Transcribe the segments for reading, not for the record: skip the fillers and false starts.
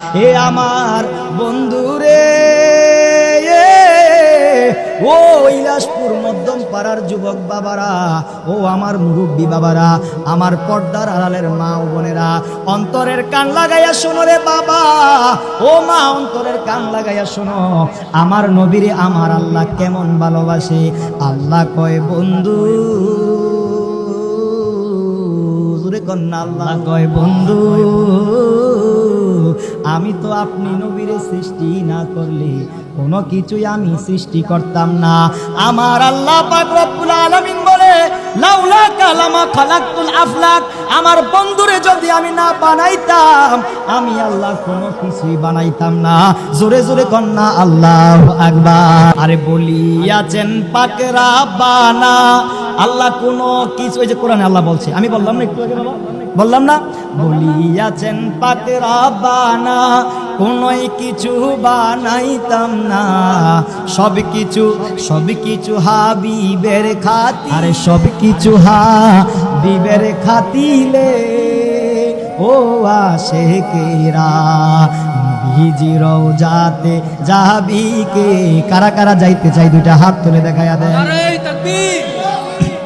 হে আমার বন্ধুরে, ও ইলাসপুর মধ্যম পাড়ার যুবক বাবারা, ও আমার মুরব্বী বাবারা, আমার পর্দার আড়ালের মা ও বোনেরা, অন্তরের কান লাগাইয়া শোনো রে বাবা, ও মা অন্তরের কান লাগাইয়া শোনো, আমার নবীরে আমার আল্লাহ কেমন ভালোবাসে। আল্লাহ কয় বন্ধু, জোরে কন্যা, আল্লাহ কয় বন্ধু, আমি তো আপনি নবীরে সৃষ্টি না করলে কোনো কিছুই আমি সৃষ্টি করতাম না। আমার আল্লাহ পাক রব্বুল আলামিন বলে, লাউলা কালামা খালাকতুল আফলাক, আমার বন্ধুরে যদি আমি না বানাইতাম, আমি আল্লাহ কোনো কিছুই বানাইতাম না। জোরে জোরে কন্যা আল্লাহু আকবার। আরে বলিয়াছেন পাক রাব্বানা, আল্লাহ কোনো কিছু, এই যে কোরআনে আল্লাহ বলছে, আমি বললাম না একটু আগে বাবা, বললাম না, বলিয়াছেন পাক রাব্বানা, কোনোই কিছু বানাইতাম না, সব কিছু হাবিবের খাতিরে, আরে সব কিছু হাবিবের খাতিলে, ও আশেকেরা নবীজি রওজাতে যাবি কে। কারা কারা যাইতে চাই দুইটা হাত তুলে দেখায়া দেন। নারে তাকবীর,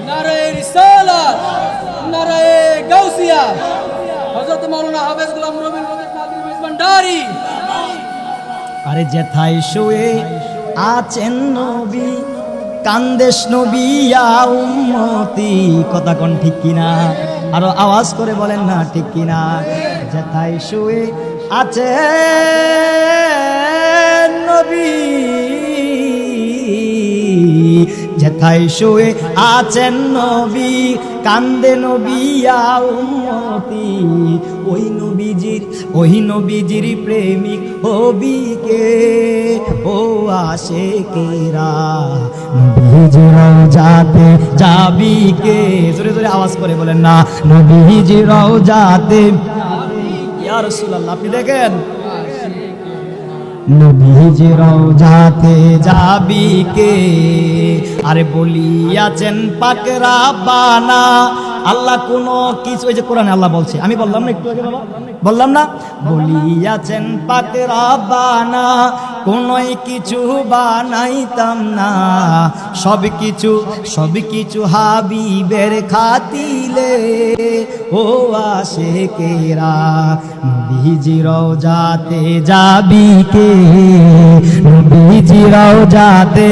নারে রিসালাত, নারে গাউসিয়া, হযরত মাওলানা হাফেজ গোলাম রবিউল কাদের ভান্ডারী। আরে যেথায় শুয়ে আছেন নবী, কান্দেশ নবী ইয়া উম্মতি, কথা কোন ঠিক কিনা? আরো আওয়াজ করে বলেন না ঠিক কিনা? যেথায় শুয়ে আছেন নবী, যেথায় শুয়ে আছেন নবী, কান্দে নবী ইয়া উম্মতি, ওই নবীজির প্রেমিক হবি কে, ও আশেকেরা নবীজি রওজাতে যাবি কে। জোরে জোরে আওয়াজ করে বলেন না, নবীজি রওজাতে ইয়া রাসূলুল্লাহ। আপনি দেখেন, নবীজি রওজাতে যাবি কে। আরে বলিয়াছেন পাক রাব্বানা, আল্লাহ কোনো কিছু, এই যে কোরআনে আল্লাহ বলছে, আমি বললাম না একটু আগে বাবা, বললাম না, বলিয়াছেন পাক রাব্বানা, কোনোই কিছু বানাইতাম না, সব কিছু হাবিবের খাতিলে, ও আশেকেরা নবীজি রওজাতে যাবি কে, নবীজি রওজাতে